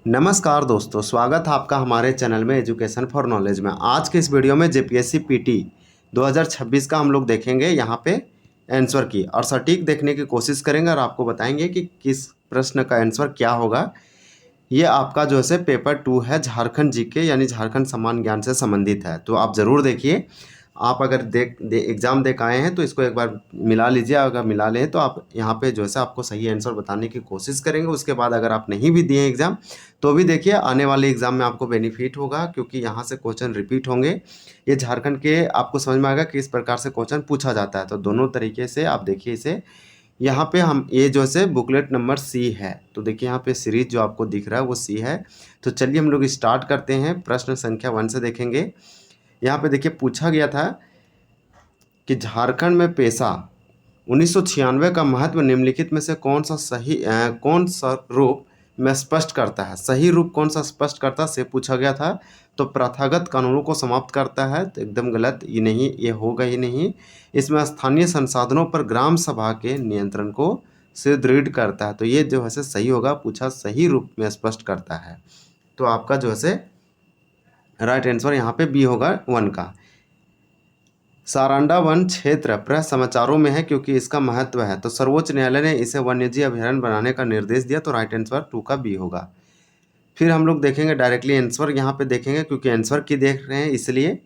नमस्कार दोस्तों, स्वागत है आपका हमारे चैनल में एजुकेशन फॉर नॉलेज में। आज के इस वीडियो में जेपीएससी पीटी 2026 का हम लोग देखेंगे यहाँ पे आंसर की और सटीक देखने की कोशिश करेंगे और आपको बताएंगे कि किस प्रश्न का आंसर क्या होगा। ये आपका जो है पेपर 2 है, झारखंड जीके यानी झारखंड सामान्य ज्ञान से संबंधित है। तो आप ज़रूर देखिए। आप अगर एग्ज़ाम देख आए हैं तो इसको एक बार मिला लीजिए। अगर मिला लें तो आप यहाँ पे जो है आपको सही आंसर बताने की कोशिश करेंगे। उसके बाद अगर आप नहीं भी दिए एग्ज़ाम तो भी देखिए, आने वाले एग्ज़ाम में आपको बेनिफिट होगा क्योंकि यहाँ से क्वेश्चन रिपीट होंगे। ये झारखंड के आपको समझ में आएगा कि इस प्रकार से क्वेश्चन पूछा जाता है। तो दोनों तरीके से आप देखिए इसे। यहाँ पे हम ये जो है बुकलेट नंबर सी है, तो देखिए यहाँ पे सीरीज जो आपको दिख रहा है वो सी है। तो चलिए हम लोग स्टार्ट करते हैं। प्रश्न संख्या 1 से देखेंगे। यहाँ पे देखिए पूछा गया था कि झारखंड में पेशा 1996 का महत्व निम्नलिखित में से कौन सा रूप में स्पष्ट करता है। सही रूप कौन सा स्पष्ट करता से पूछा गया था। तो प्रथागत कानूनों को समाप्त करता है, तो एकदम गलत, ये नहीं, ये होगा ही नहीं। इसमें स्थानीय संसाधनों पर ग्राम सभा के नियंत्रण को सुदृढ़ करता है, तो ये जो है सही होगा। पूछा सही रूप में स्पष्ट करता है, तो आपका जो है राइट आंसर यहाँ पे बी होगा 1 का। सारंडा वन क्षेत्र प्र समाचारों में है क्योंकि इसका महत्व है, तो सर्वोच्च न्यायालय ने इसे वन्यजीव अभयारण्य बनाने का निर्देश दिया, तो राइट आंसर 2 का बी होगा। फिर हम लोग देखेंगे डायरेक्टली आंसर यहाँ पे देखेंगे, क्योंकि आंसर की देख रहे हैं इसलिए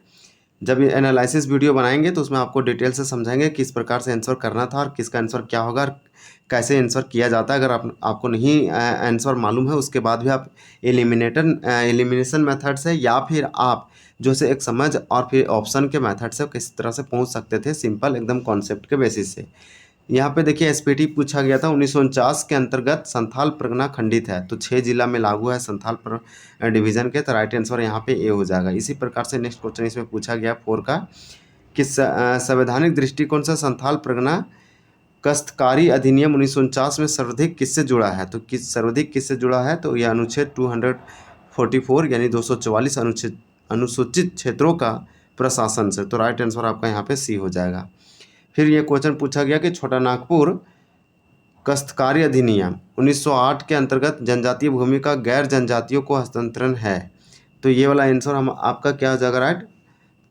जब एनालिसिस वीडियो बनाएंगे तो उसमें आपको डिटेल से समझाएंगे किस प्रकार से आंसर करना था और किसका आंसर क्या होगा और कैसे आंसर किया जाता है। अगर आपको नहीं आंसर मालूम है, उसके बाद भी आप एलिमिनेशन मेथड से या फिर आप जो से एक समझ और फिर ऑप्शन के मेथड से किस तरह से पहुंच सकते थे, सिंपल एकदम कॉन्सेप्ट के बेसिस से। यहाँ पे देखिए एसपीटी पूछा गया था 1949 के अंतर्गत संथाल परगना खंडित है, तो 6 जिला में लागू है संथाल डिवीजन के, तो राइट आंसर यहाँ पे ए हो जाएगा। इसी प्रकार से नेक्स्ट क्वेश्चन इसमें पूछा गया 4 का कि संवैधानिक दृष्टिकोण से संथाल परगना काश्तकारी अधिनियम 1949 में सर्वाधिक किससे जुड़ा है। तो सर्वाधिक किससे जुड़ा है, तो यह अनुच्छेद 244 यानी 244 अनुसूचित क्षेत्रों का प्रशासन से, तो राइट आंसर आपका यहाँ पे सी हो जाएगा। फिर ये क्वेश्चन पूछा गया कि छोटा नागपुर काश्तकारी अधिनियम 1908 के अंतर्गत जनजातीय भूमि का गैर जनजातियों को हस्तांतरण है, तो ये वाला आंसर हम आपका क्या हो जाएगा राइट।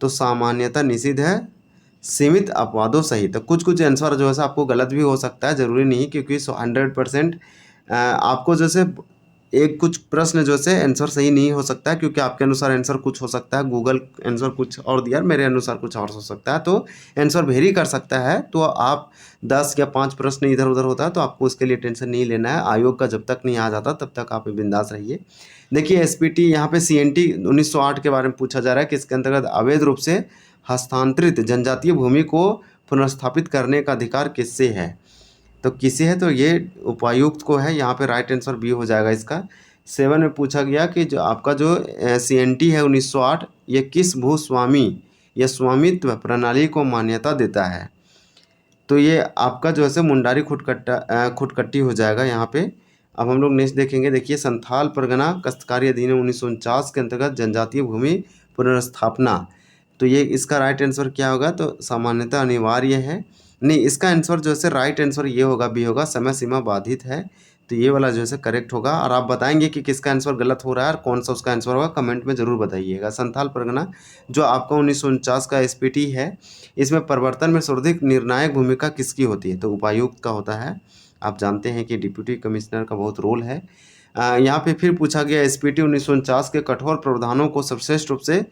तो सामान्यतः निषिद्ध है, सीमित अपवादों सहित। तो कुछ आंसर जो है आपको गलत भी हो सकता है, ज़रूरी नहीं, क्योंकि 100% आपको जैसे एक कुछ प्रश्न जो है आंसर सही नहीं हो सकता है, क्योंकि आपके अनुसार आंसर कुछ हो सकता है, गूगल आंसर कुछ और दिया, मेरे अनुसार कुछ और हो सकता है, तो आंसर वेरी कर सकता है। तो आप 10 या 5 प्रश्न इधर उधर होता है तो आपको उसके लिए टेंशन नहीं लेना है। आयोग का जब तक नहीं आ जाता तब तक आप बिंदास रहिए। देखिए एसपीटी यहाँ पे सीएनटी 1908 के बारे में पूछा जा रहा है कि इसके अंतर्गत अवैध रूप से हस्तांतरित जनजातीय भूमि को पुनर्स्थापित करने का अधिकार किससे है। तो किसे है, तो ये उपायुक्त को है। यहाँ पे राइट आंसर बी हो जाएगा इसका। 7 में पूछा गया कि जो आपका जो सीएनटी है 1908, ये किस भूस्वामी या स्वामित्व प्रणाली को मान्यता देता है। तो ये आपका जो है मुंडारी खुटकट्टी हो जाएगा यहाँ पे। अब हम लोग नेक्स्ट देखेंगे। देखिए संथाल परगना काश्तकारी अधिनियम 1949 के अंतर्गत जनजातीय भूमि पुनर्स्थापना, तो ये इसका राइट आंसर क्या होगा, तो सामान्यतः अनिवार्य है। नहीं, इसका आंसर जो है राइट आंसर ये होगा, बी होगा, समय सीमा बाधित है, तो ये वाला जो है करेक्ट होगा। और आप बताएंगे कि किसका आंसर गलत हो रहा है और कौन सा उसका आंसर होगा, कमेंट में ज़रूर बताइएगा। संथाल परगना जो आपका 1949 का एसपीटी है, इसमें परिवर्तन में सर्वाधिक निर्णायक भूमिका किसकी होती है, तो उपायुक्त का होता है। आप जानते हैं कि डिप्यूटी कमिश्नर का बहुत रोल है। यहाँ पे फिर पूछा गया एसपीटी 1949 के कठोर प्रावधानों को सर्वश्रेष्ठ रूप से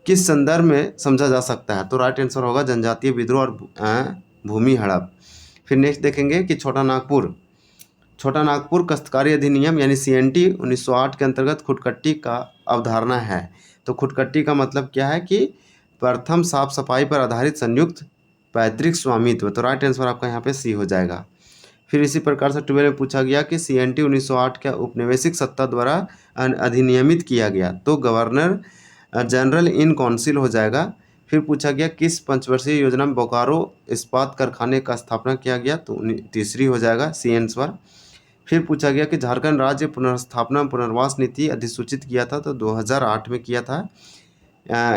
किस संदर्भ में समझा जा सकता है, तो राइट आंसर होगा जनजातीय विद्रोह और भूमि हड़प। फिर नेक्स्ट देखेंगे कि छोटा नागपुर काश्तकारी अधिनियम यानी सीएनटी 1908 के अंतर्गत खुटकट्टी का अवधारणा है। तो खुटकट्टी का मतलब क्या है कि प्रथम साफ सफाई पर आधारित संयुक्त पैतृक स्वामित्व, तो राइट आंसर आपका यहाँ पे सी हो जाएगा। फिर इसी प्रकार से 12 में पूछा गया कि सीएनटी 1908 का उपनिवेशिक सत्ता द्वारा अधिनियमित किया गया, तो गवर्नर जनरल इन काउंसिल हो जाएगा। फिर पूछा गया किस पंचवर्षीय योजना में बोकारो इस्पात कारखाने का स्थापना किया गया, तो तीसरी हो जाएगा सी आंसर। फिर पूछा गया कि झारखंड राज्य पुनर्स्थापना पुनर्वास नीति अधिसूचित किया था, तो 2008 में किया था।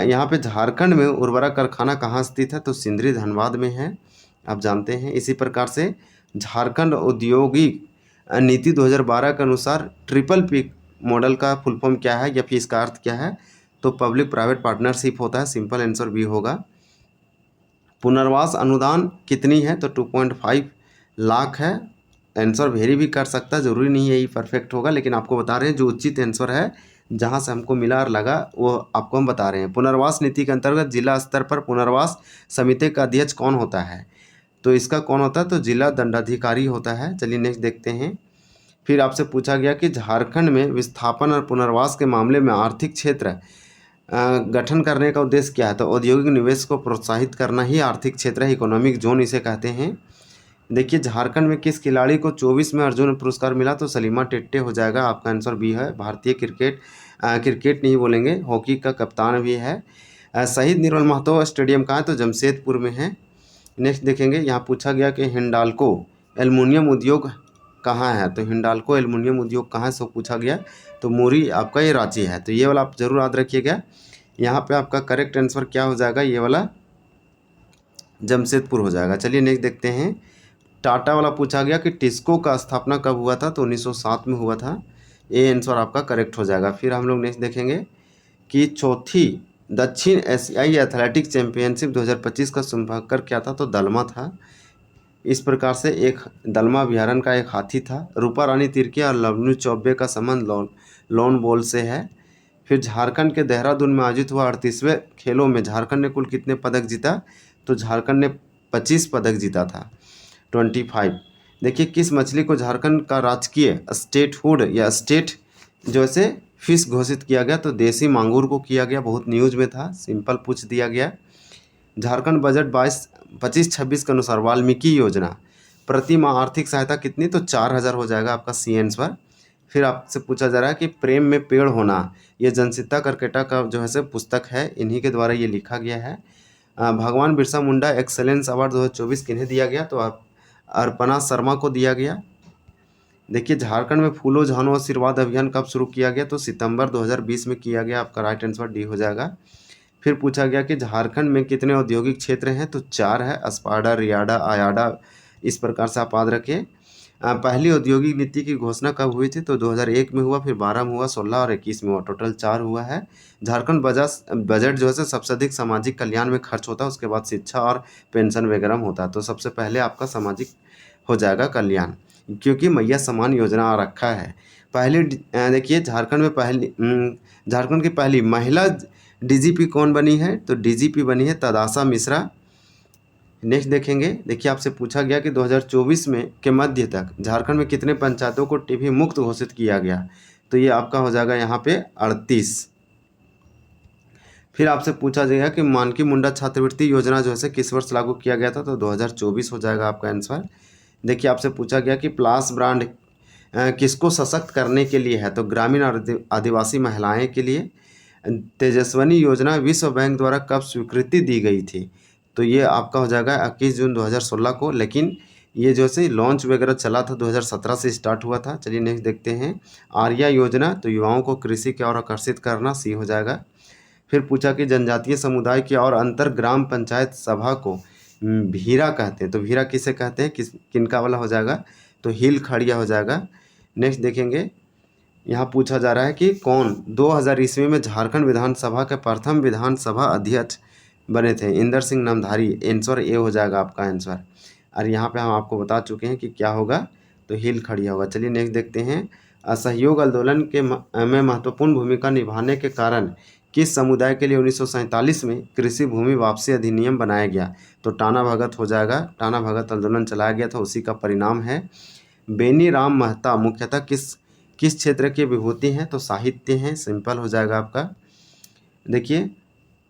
यहाँ पे झारखंड में उर्वरक कारखाना कहाँ स्थित है, तो सिंदरी धनबाद में है, आप जानते हैं। इसी प्रकार से झारखंड औद्योगिक नीति 2012 के अनुसार ट्रिपल पी मॉडल का फुल फॉर्म क्या है या फिर इसका अर्थ क्या है, तो पब्लिक प्राइवेट पार्टनरशिप होता है। सिंपल आंसर बी होगा। पुनर्वास अनुदान कितनी है, तो 2.5 लाख है। आंसर वेरी भी कर सकता है, ज़रूरी नहीं यही परफेक्ट होगा, लेकिन आपको बता रहे हैं जो उचित आंसर है, जहां से हमको मिला और लगा वो आपको हम बता रहे हैं। पुनर्वास नीति के अंतर्गत जिला स्तर पर पुनर्वास समिति का अध्यक्ष कौन होता है, तो इसका कौन होता है, तो जिला दंडाधिकारी होता है। चलिए नेक्स्ट देखते हैं। फिर आपसे पूछा गया कि झारखंड में विस्थापन और पुनर्वास के मामले में आर्थिक क्षेत्र गठन करने का उद्देश्य क्या है, तो औद्योगिक निवेश को प्रोत्साहित करना ही आर्थिक क्षेत्र है, इकोनॉमिक जोन इसे कहते हैं। देखिए झारखंड में किस खिलाड़ी को 24 में अर्जुन पुरस्कार मिला, तो सलीमा टेट्टे हो जाएगा, आपका आंसर बी है। भारतीय क्रिकेट नहीं बोलेंगे, हॉकी का कप्तान भी है। शहीद निर्मल महतो स्टेडियम कहाँ है, तो जमशेदपुर में है। नेक्स्ट देखेंगे, यहाँ पूछा गया कि हिंडाल्को एल्युमिनियम उद्योग कहाँ है, तो हिंडाल्को एल्युमिनियम उद्योग कहाँ है, सो पूछा गया, तो मोरी आपका ये रांची है। तो ये वाला आप जरूर याद रखिएगा। यहाँ पे आपका करेक्ट आंसर क्या हो जाएगा, ये वाला जमशेदपुर हो जाएगा। चलिए नेक्स्ट देखते हैं। टाटा वाला पूछा गया कि टिस्को का स्थापना कब हुआ था, तो 1907 में हुआ था। ये आंसर आपका करेक्ट हो जाएगा। फिर हम लोग नेक्स्ट देखेंगे कि चौथी दक्षिण एशियाई एथलेटिक्स चैंपियनशिप 2025 का शुभारंभ क्या था, तो दलमा था। इस प्रकार से एक दलमा अभ्यारण्य का एक हाथी था। रूपा रानी तिर्की और लवनू चौबे का संबंध लॉन बॉल से है। फिर झारखंड के देहरादून में आयोजित हुआ 38वें खेलों में झारखंड ने कुल कितने पदक जीता, तो झारखंड ने 25 पदक जीता था, 25। देखिए किस मछली को झारखंड का राजकीय स्टेटहुड या स्टेट जो से फिश घोषित किया गया, तो देसी मांगूर को किया गया, बहुत न्यूज में था, सिंपल पूछ दिया गया। झारखंड बजट 25-26 के अनुसार वाल्मीकि योजना प्रति माह आर्थिक सहायता कितनी, तो 4,000 हो जाएगा आपका सी आंसर। फिर आपसे पूछा जा रहा है कि प्रेम में पेड़ होना, ये जनसिता करकेटा का जो है से पुस्तक है, इन्हीं के द्वारा ये लिखा गया है। भगवान बिरसा मुंडा एक्सेलेंस अवार्ड 2024 किन्हें दिया गया, तो अर्पणा शर्मा को दिया गया। देखिए झारखंड में फूलो झानो आशीर्वाद अभियान कब शुरू किया गया, तो सितंबर 2020 में किया गया, आपका राइट आंसर डी हो जाएगा। फिर पूछा गया कि झारखंड में कितने औद्योगिक क्षेत्र हैं, तो 4 है, अस्पाडा, रियाडा, आयाडा, इस प्रकार से आप याद रखें। पहली औद्योगिक नीति की घोषणा कब हुई थी, तो 2001 में हुआ, फिर 12 में हुआ, 16 और 21 में हुआ, टोटल 4 हुआ है। झारखंड बजट जो है सबसे सामाजिक कल्याण में खर्च होता है, उसके बाद शिक्षा और पेंशन वगैरह होता है, तो सबसे पहले आपका सामाजिक हो जाएगा कल्याण, क्योंकि मैया समान योजना आ रखा है। पहली देखिए झारखंड की पहली महिला डीजीपी कौन बनी है, तो डीजीपी बनी है तदाशा मिश्रा। नेक्स्ट देखेंगे, देखिए आपसे पूछा गया कि 2024 में के मध्य तक झारखंड में कितने पंचायतों को टीबी मुक्त घोषित किया गया, तो ये आपका हो जाएगा यहाँ पे 38। फिर आपसे पूछा जाएगा कि मानकी मुंडा छात्रवृत्ति योजना जो है किस वर्ष लागू किया गया था, तो 2024 हो जाएगा आपका आंसर। देखिए आपसे पूछा गया कि प्लास ब्रांड किसको सशक्त करने के लिए है, तो ग्रामीण और आदिवासी महिलाएं के लिए। तेजस्विनी योजना विश्व बैंक द्वारा कब स्वीकृति दी गई थी, तो ये आपका हो जाएगा 21 जून 2016 को, लेकिन ये जो है लॉन्च वगैरह चला था 2017 से स्टार्ट हुआ था। चलिए नेक्स्ट देखते हैं। आर्या योजना, तो युवाओं को कृषि की ओर आकर्षित करना, सी हो जाएगा। फिर पूछा कि जनजातीय समुदाय की और अंतर ग्राम पंचायत सभा को भीरा कहते हैं, तो भीरा किसे कहते हैं, किनका वाला हो जाएगा, तो हिल खड़िया हो जाएगा। नेक्स्ट देखेंगे, यहाँ पूछा जा रहा है कि कौन 2000 ईस्वी में झारखंड विधानसभा के प्रथम विधानसभा अध्यक्ष बने थे, इंदर सिंह नामधारी, आंसर ए हो जाएगा आपका आंसर। और यहाँ पे हम आपको बता चुके हैं कि क्या होगा, तो हिल खड़िया होगा। चलिए नेक्स्ट देखते हैं। असहयोग आंदोलन में महत्वपूर्ण भूमिका निभाने के कारण किस समुदाय के लिए 1947 में कृषि भूमि वापसी अधिनियम बनाया गया, तो टाना भगत हो जाएगा। टाना भगत आंदोलन चलाया गया था, उसी का परिणाम है। बेनी राम मेहता मुख्यतः किस क्षेत्र की विभूति हैं, तो साहित्य हैं, सिंपल हो जाएगा आपका। देखिए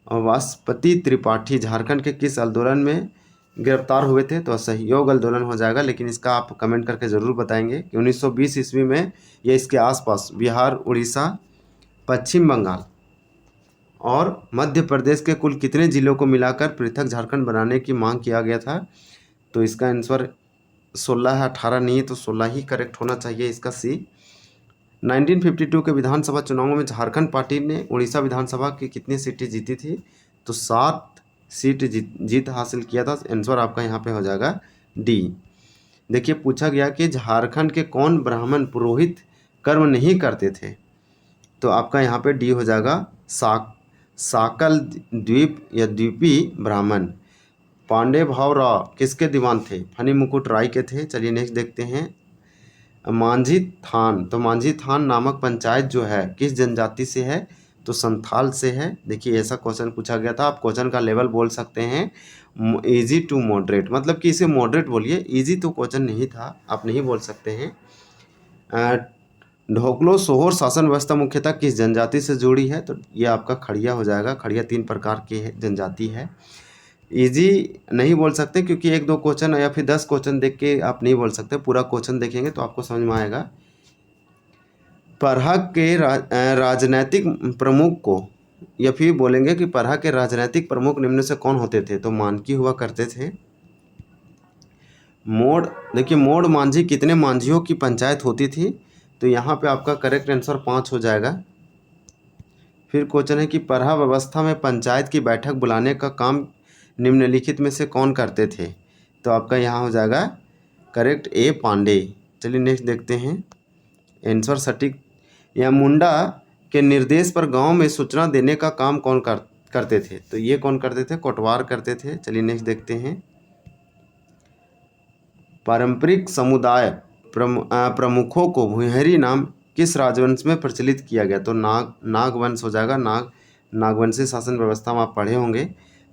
वासपति त्रिपाठी झारखंड के किस आंदोलन में गिरफ्तार हुए थे, तो असहयोग आंदोलन हो जाएगा, लेकिन इसका आप कमेंट करके ज़रूर बताएंगे कि 1920 ईस्वी में या इसके आसपास बिहार, उड़ीसा, पश्चिम बंगाल और मध्य प्रदेश के कुल कितने जिलों को मिलाकर पृथक झारखंड बनाने की मांग किया गया था, तो इसका आंसर 16 है, 18 नहीं है, तो 16 ही करेक्ट होना चाहिए इसका सी। 1952 के विधानसभा चुनावों में झारखंड पार्टी ने उड़ीसा विधानसभा की कितनी सीटें जीती थी, तो 7 सीट जीत हासिल किया था। आंसर आपका यहाँ पे हो जाएगा डी। देखिए पूछा गया कि झारखंड के कौन ब्राह्मण पुरोहित कर्म नहीं करते थे, तो आपका यहाँ पे डी हो जाएगा साकल द्वीप या द्वीपी ब्राह्मण। पांडे भाव राव किसके दीवान थे? फनी मुकुट राय के थे। चलिए नेक्स्ट देखते हैं। मांझी थान, तो मांझी थान नामक पंचायत जो है किस जनजाति से है? तो संथाल से है। देखिए ऐसा क्वेश्चन पूछा गया था। आप क्वेश्चन का लेवल बोल सकते हैं इजी टू मॉडरेट, मतलब कि इसे मॉडरेट बोलिए, इजी तो क्वेश्चन नहीं था, आप नहीं बोल सकते हैं। ढोकलो सोहोर शासन व्यवस्था मुख्यतः किस जनजाति से जुड़ी है? तो ये आपका खड़िया हो जाएगा। खड़िया 3 प्रकार की जनजाति है। इजी नहीं बोल सकते क्योंकि 1-2 क्वेश्चन या फिर 10 क्वेश्चन देख के आप नहीं बोल सकते, पूरा क्वेश्चन देखेंगे तो आपको समझ में आएगा। परहा के राजनैतिक प्रमुख को, या फिर बोलेंगे कि परहा के राजनैतिक प्रमुख निम्न से कौन होते थे? तो मानकी हुआ करते थे। मोड़, देखिए मोड़ मांझी कितने मांझियों की पंचायत होती थी? तो यहाँ पे आपका करेक्ट आंसर 5 हो जाएगा। फिर क्वेश्चन है कि परहा व्यवस्था में पंचायत की बैठक बुलाने का काम निम्नलिखित में से कौन करते थे? तो आपका यहाँ हो जाएगा करेक्ट ए पांडे। चलिए नेक्स्ट देखते हैं। आंसर सटीक या मुंडा के निर्देश पर गांव में सूचना देने का काम कौन करते थे? तो ये कौन करते थे? कोटवार करते थे। चलिए नेक्स्ट देखते हैं। पारंपरिक समुदाय प्रमुखों को भुइहरी नाम किस राजवंश में प्रचलित किया गया? तो नागवंश हो जाएगा। नागवंशी शासन व्यवस्था में आप पढ़े होंगे।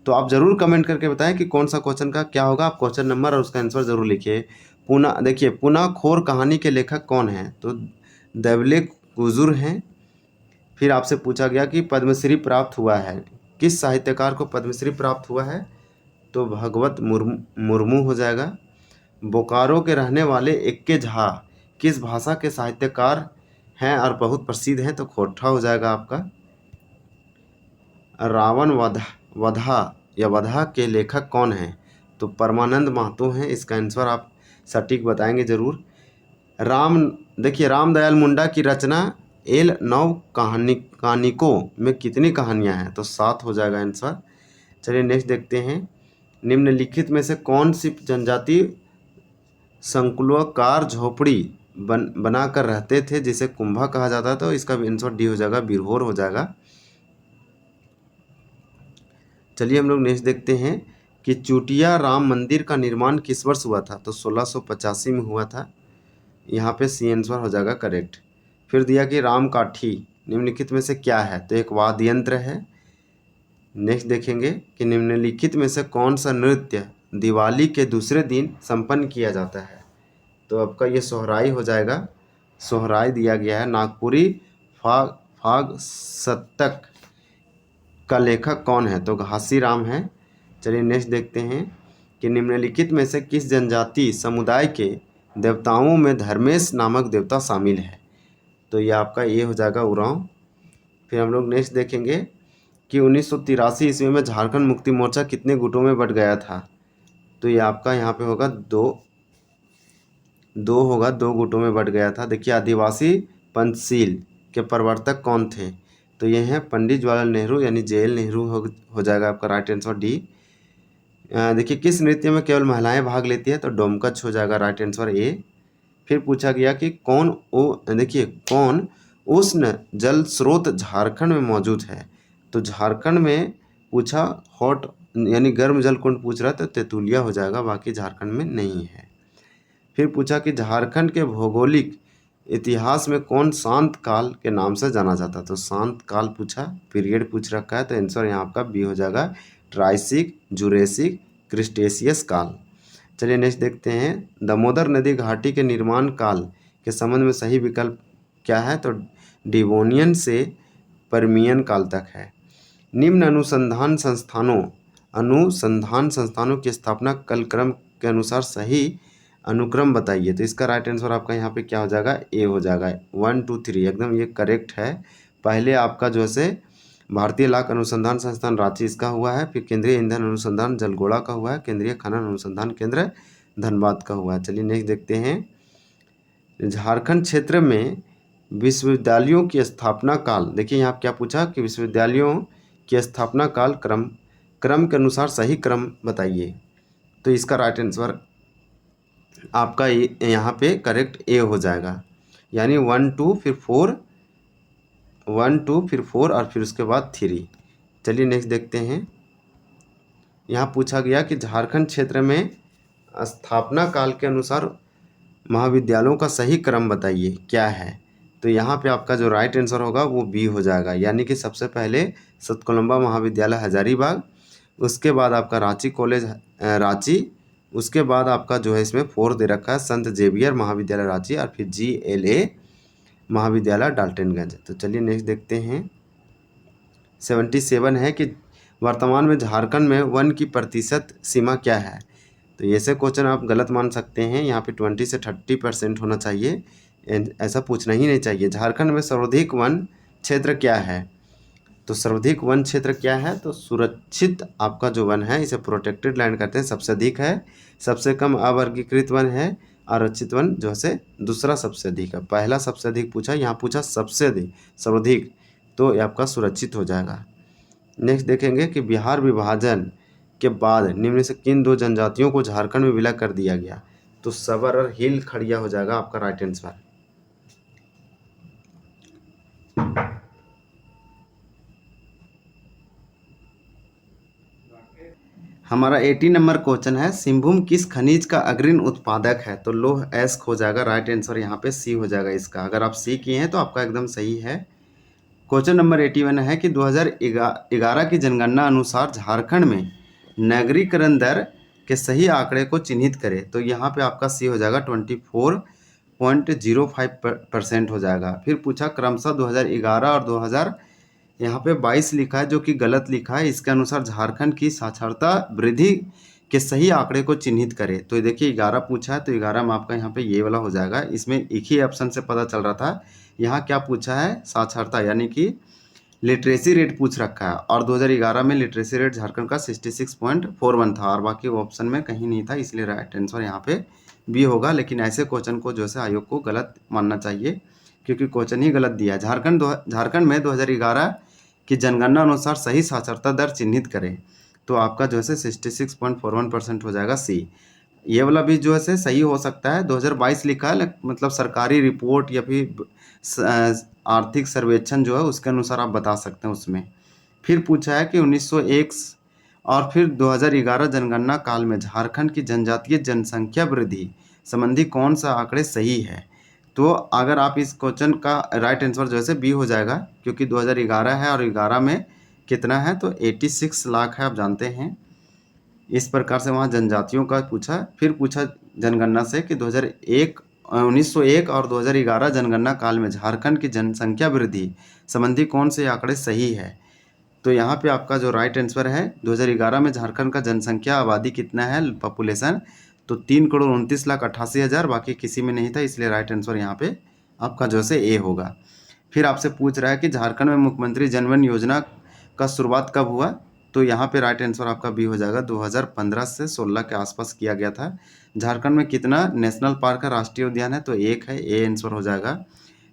तो आप ज़रूर कमेंट करके बताएं कि कौन सा क्वेश्चन का क्या होगा। आप क्वेश्चन नंबर और उसका आंसर ज़रूर लिखिए। पुना, देखिए पुना खोर कहानी के लेखक कौन हैं? तो देवले कुजुर हैं। फिर आपसे पूछा गया कि पद्मश्री प्राप्त हुआ है, किस साहित्यकार को पद्मश्री प्राप्त हुआ है? तो भगवत मुर्मू हो जाएगा। बोकारो के रहने वाले इक्के झा किस भाषा के साहित्यकार हैं और बहुत प्रसिद्ध हैं? तो खोरठा हो जाएगा आपका। रावण वधा के लेखक कौन हैं? तो परमानंद महतो हैं। इसका आंसर आप सटीक बताएंगे ज़रूर। देखिए रामदयाल मुंडा की रचना एल नौ कहानिकों में कितनी कहानियां हैं? तो 7 हो जाएगा आंसर। चलिए नेक्स्ट देखते हैं। निम्नलिखित में से कौन सी जनजाति संकुलाकार झोपड़ी बनाकर रहते थे जिसे कुंभा कहा जाता है? तो इसका आंसर डी हो जाएगा, बिरहोर हो जाएगा। चलिए हम लोग नेक्स्ट देखते हैं कि चुटिया राम मंदिर का निर्माण किस वर्ष हुआ था? तो 1685 में हुआ था। यहाँ पे सी आंसर हो जाएगा करेक्ट। फिर दिया कि राम काठी निम्नलिखित में से क्या है? तो एक वाद्य यंत्र है। नेक्स्ट देखेंगे कि निम्नलिखित में से कौन सा नृत्य दिवाली के दूसरे दिन संपन्न किया जाता है? तो आपका ये सोहराई हो जाएगा। सोहराई दिया गया है। नागपुरी फाग शतक का लेखक कौन है? तो घासी राम है। चलिए नेक्स्ट देखते हैं कि निम्नलिखित में से किस जनजाति समुदाय के देवताओं में धर्मेश नामक देवता शामिल है? तो ये आपका ये हो जाएगा उरांव। फिर हम लोग नेक्स्ट देखेंगे कि 1983 ईस्वी में झारखंड मुक्ति मोर्चा कितने गुटों में बट गया था? तो ये आपका यहाँ पे होगा दो होगा, 2 गुटों में बट गया था। देखिए आदिवासी पंचशील के प्रवर्तक कौन थे? तो ये हैं पंडित जवाहरलाल नेहरू, यानी JL नेहरू हो जाएगा आपका राइट आंसर डी। देखिए किस नृत्य में केवल महिलाएं भाग लेती है? तो डोमकच हो जाएगा राइट आंसर ए। फिर पूछा गया कि कौन उष्ण जल स्रोत झारखंड में मौजूद है? तो झारखंड में पूछा हॉट यानी गर्म जल कुंड पूछ रहा है, तो तेतुलिया हो जाएगा, बाकी झारखंड में नहीं है। फिर पूछा कि झारखंड के भौगोलिक इतिहास में कौन शांत काल के नाम से जाना जाता? तो शांत काल पूछा, पीरियड पूछ रखा है, तो आंसर यहाँ आपका बी हो जाएगा, ट्राइसिक, जुरेसिक, क्रिस्टेशियस काल। चलिए नेक्स्ट देखते हैं। दामोदर नदी घाटी के निर्माण काल के संबंध में सही विकल्प क्या है? तो डिवोनियन से परमियन काल तक है। निम्न अनुसंधान संस्थानों की स्थापना कलक्रम के अनुसार सही अनुक्रम बताइए। तो इसका राइट आंसर आपका यहाँ पे क्या हो जाएगा? ए हो जाएगा। 1 2 3 एकदम ये करेक्ट है। पहले आपका जो है भारतीय लाख अनुसंधान संस्थान रांची इसका हुआ है, फिर केंद्रीय ईंधन अनुसंधान जलगोड़ा का हुआ है, केंद्रीय खनन अनुसंधान केंद्र धनबाद का हुआ है। चलिए नेक्स्ट देखते हैं। झारखंड क्षेत्र में विश्वविद्यालयों की स्थापना काल, देखिए यहाँ क्या पूछा कि विश्वविद्यालयों की स्थापना काल क्रम के अनुसार सही क्रम बताइए। तो इसका राइट आंसर आपका यहाँ पे करेक्ट ए हो जाएगा, यानी 1 2 फिर 4 1 2 फिर 4 और फिर उसके बाद 3। चलिए नेक्स्ट देखते हैं। यहाँ पूछा गया कि झारखंड क्षेत्र में स्थापना काल के अनुसार महाविद्यालयों का सही क्रम बताइए, क्या है। तो यहाँ पे आपका जो राइट आंसर होगा वो बी हो जाएगा, यानी कि सबसे पहले सतकोलम्बा महाविद्यालय हजारीबाग, उसके बाद आपका रांची कॉलेज रांची, उसके बाद आपका जो है इसमें 4 दे रखा है संत जेवियर महाविद्यालय रांची, और फिर GLA महाविद्यालय डाल्टनगंज। तो चलिए नेक्स्ट देखते हैं। 77 है कि वर्तमान में झारखंड में वन की प्रतिशत सीमा क्या है। तो ऐसे क्वेश्चन आप गलत मान सकते हैं, यहाँ पे 20 से 30% होना चाहिए, ऐसा पूछना ही नहीं चाहिए। झारखंड में सर्वाधिक वन क्षेत्र क्या है। तो सर्वाधिक वन क्षेत्र क्या है, तो सुरक्षित आपका जो वन है इसे प्रोटेक्टेड लैंड कहते हैं, सबसे अधिक है। सबसे कम अवर्गीकृत वन है, आरक्षित वन जो है दूसरा सबसे अधिक है। पहला सबसे अधिक पूछा, यहाँ पूछा सबसे अधिक सर्वाधिक, तो ये आपका सुरक्षित हो जाएगा। नेक्स्ट देखेंगे कि बिहार विभाजन के बाद निम्न से किन 2 जनजातियों को झारखंड में विलय कर दिया गया। तो सबर और हिल खड़िया हो जाएगा आपका राइट आंसर। हमारा 80 नंबर क्वेश्चन है, सिंहभूम किस खनिज का अग्रणी उत्पादक है। तो लोह एस्क हो जाएगा राइट आंसर, यहाँ पे सी हो जाएगा इसका। अगर आप सी किए हैं तो आपका एकदम सही है। क्वेश्चन नंबर 81 है कि 2011 की जनगणना अनुसार झारखंड में नगरीकरण दर के सही आंकड़े को चिन्हित करें। तो यहाँ पे आपका सी हो जाएगा 24.05% हो जाएगा। फिर पूछा क्रमशः 2011 और 2000 यहाँ पे 22 लिखा है जो कि गलत लिखा है। इसके अनुसार झारखंड की साक्षरता वृद्धि के सही आंकड़े को चिन्हित करें। तो देखिए 11 पूछा है, तो 11 में आपका यहाँ पे ये वाला हो जाएगा। इसमें एक ही ऑप्शन से पता चल रहा था। यहाँ क्या पूछा है, साक्षरता यानी कि लिटरेसी रेट पूछ रखा है, और 2011 में लिटरेसी रेट झारखंड का 66.41 था, और बाकी ऑप्शन में कहीं नहीं था, इसलिए राइट आंसर यहाँ पे बी होगा। लेकिन ऐसे क्वेश्चन को जो है आयोग को गलत मानना चाहिए, क्योंकि क्वेश्चन ही गलत दिया है। झारखंड में 2011 की जनगणना अनुसार सही साक्षरता दर चिन्हित करें। तो आपका जो है 66.41% हो जाएगा सी। ये वाला भी जो है सही हो सकता है। 2022 लिखा है, मतलब सरकारी रिपोर्ट या फिर आर्थिक सर्वेक्षण जो है उसके अनुसार आप बता सकते हैं उसमें। फिर पूछा है कि 1901 और फिर 2011 जनगणना काल में झारखंड की जनजातीय जनसंख्या वृद्धि संबंधी कौन सा आंकड़े सही है। तो अगर आप इस क्वेश्चन का राइट आंसर जो है बी हो जाएगा, क्योंकि 2011 है और 11 में कितना है, तो 86 लाख है, आप जानते हैं। इस प्रकार से वहाँ जनजातियों का पूछा। फिर पूछा जनगणना से कि 1901 और 2011 जनगणना काल में झारखंड की जनसंख्या वृद्धि संबंधी कौन से आंकड़े सही है। तो यहाँ पे आपका जो राइट आंसर है, 2011 में झारखंड का जनसंख्या आबादी कितना है, पॉपुलेशन, तो 3,29,88,000, बाकी किसी में नहीं था, इसलिए राइट आंसर यहाँ पे आपका जो है ए होगा। फिर आपसे पूछ रहा है कि झारखंड में मुख्यमंत्री जनधन योजना का शुरुआत कब हुआ। तो यहाँ पे राइट आंसर आपका बी हो जाएगा, 2015 से 16 के आसपास किया गया था। झारखंड में कितना नेशनल पार्क है, राष्ट्रीय उद्यान है, तो एक है, ए आंसर हो जाएगा।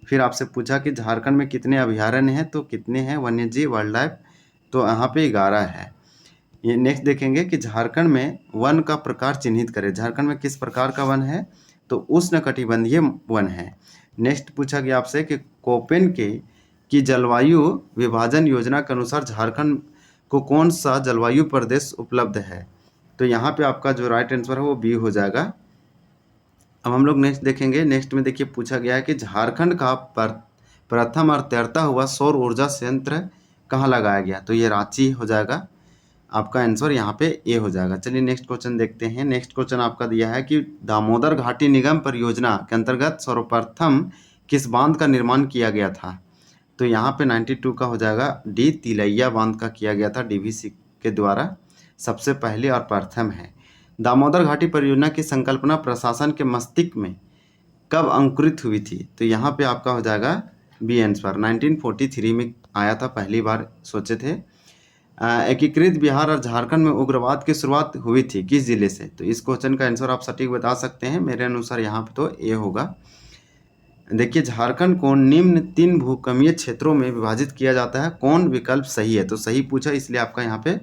फिर आपसे पूछा कि झारखंड में कितने अभयारण्य हैं, तो कितने हैं वन्य जीव वाइल्ड लाइफ, तो यहाँ पे 11 है। ये नेक्स्ट देखेंगे कि झारखंड में वन का प्रकार चिन्हित करें। झारखंड में किस प्रकार का वन है, तो उष्णकटिबंधीय वन है। नेक्स्ट पूछा गया आपसे कि कोपेन की जलवायु विभाजन योजना के अनुसार झारखंड को कौन सा जलवायु प्रदेश उपलब्ध है। तो यहाँ पे आपका जो राइट आंसर है वो बी हो जाएगा। अब हम लोग नेक्स्ट देखेंगे। नेक्स्ट में देखिए पूछा गया है कि झारखंड का प्रथम और तैरता हुआ सौर ऊर्जा संयंत्र कहाँ लगाया गया। तो ये रांची हो जाएगा, आपका आंसर यहाँ पे ए हो जाएगा। चलिए नेक्स्ट क्वेश्चन देखते हैं। नेक्स्ट क्वेश्चन आपका दिया है कि दामोदर घाटी निगम परियोजना के अंतर्गत सर्वप्रथम किस बांध का निर्माण किया गया था। तो यहाँ पे 92 का हो जाएगा डी, तिलैया बांध का किया गया था डीवीसी के द्वारा, सबसे पहले और प्रथम है। दामोदर घाटी परियोजना की संकल्पना प्रशासन के मस्तिष्क में कब अंकुरित हुई थी। तो यहाँ पे आपका हो जाएगा बी आंसर, 1943 में आया था, पहली बार सोचे थे। एकीकृत बिहार और झारखंड में उग्रवाद की शुरुआत हुई थी किस जिले से। तो इस क्वेश्चन का आंसर आप सटीक बता सकते हैं, मेरे अनुसार यहाँ पे तो ए होगा। देखिए झारखंड को निम्न 3 भूकंपीय क्षेत्रों में विभाजित किया जाता है, कौन विकल्प सही है। तो सही पूछा, इसलिए आपका यहाँ पे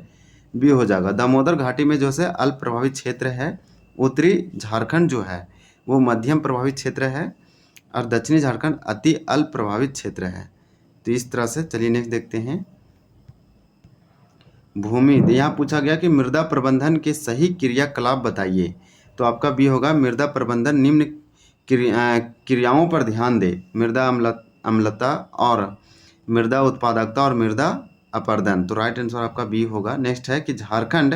बी हो जाएगा। दामोदर घाटी में जो है अल्प प्रभावित क्षेत्र है, उत्तरी झारखंड जो है वो मध्यम प्रभावित क्षेत्र है, और दक्षिणी झारखंड अति अल्प प्रभावित क्षेत्र है। तो इस तरह से चलिए नेक्स्ट देखते हैं। भूमि, यहाँ पूछा गया कि मृदा प्रबंधन के सही क्रियाकलाप बताइए। तो आपका बी होगा, मृदा प्रबंधन निम्न क्रियाओं पर ध्यान दे: मृदा अम्लता और मृदा उत्पादकता और मृदा अपर्दन। तो राइट आंसर आपका बी होगा। नेक्स्ट है कि झारखंड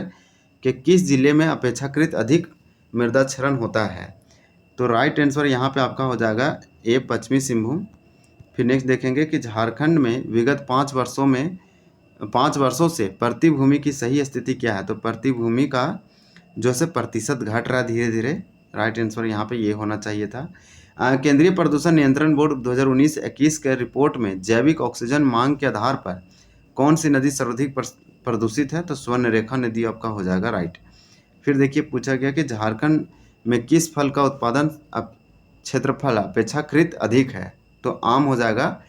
के किस जिले में अपेक्षाकृत अधिक मृदा क्षरण होता है। तो राइट आंसर यहाँ पे आपका हो जाएगा ए, पश्चिमी सिंहभूम। फिर नेक्स्ट देखेंगे कि झारखंड में विगत 5 वर्षों से प्रति भूमि की सही स्थिति क्या है। तो प्रति भूमि का जो है प्रतिशत घट रहा है धीरे धीरे। राइट आंसर यहाँ पे ये होना चाहिए था। केंद्रीय प्रदूषण नियंत्रण बोर्ड 2019-21 के रिपोर्ट में जैविक ऑक्सीजन मांग के आधार पर कौन सी नदी सर्वाधिक प्रदूषित है। तो स्वर्णरेखा नदी आपका हो जाएगा राइट। फिर देखिए पूछा गया कि झारखंड में किस फल का उत्पादन क्षेत्रफल अपेक्षाकृत अधिक है। तो आम हो जाएगा।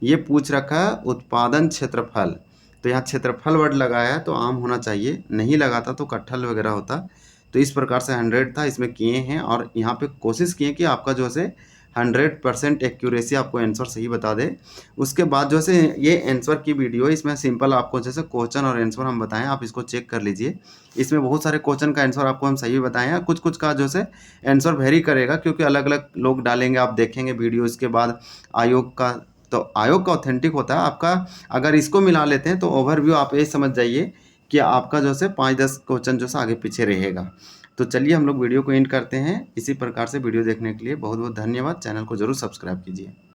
ये पूछ रखा उत्पादन क्षेत्रफल, तो यहाँ क्षेत्रफल वर्ड लगाया है तो आम होना चाहिए, नहीं लगाता तो कटहल वगैरह होता। तो इस प्रकार से 100 था, इसमें किए हैं और यहाँ पे कोशिश किए कि आपका जो है 100% एक्यूरेसी आपको आंसर सही बता दे। उसके बाद जो है ये आंसर की वीडियो, इसमें सिंपल आपको जैसे क्वेश्चन और आंसर हम बताएं, आप इसको चेक कर लीजिए। इसमें बहुत सारे क्वेश्चन का आंसर आपको हम सही बताएं हैं, कुछ कुछ का जो है आंसर वेरी करेगा क्योंकि अलग अलग लोग डालेंगे, आप देखेंगे वीडियो। इसके बाद आयोग का, तो आयोग का ऑथेंटिक होता है आपका। अगर इसको मिला लेते हैं तो ओवरव्यू आप ये समझ जाइए कि आपका जो है 5-10 क्वेश्चन जो है आगे पीछे रहेगा। तो चलिए हम लोग वीडियो को एंड करते हैं। इसी प्रकार से वीडियो देखने के लिए बहुत बहुत धन्यवाद। चैनल को जरूर सब्सक्राइब कीजिए।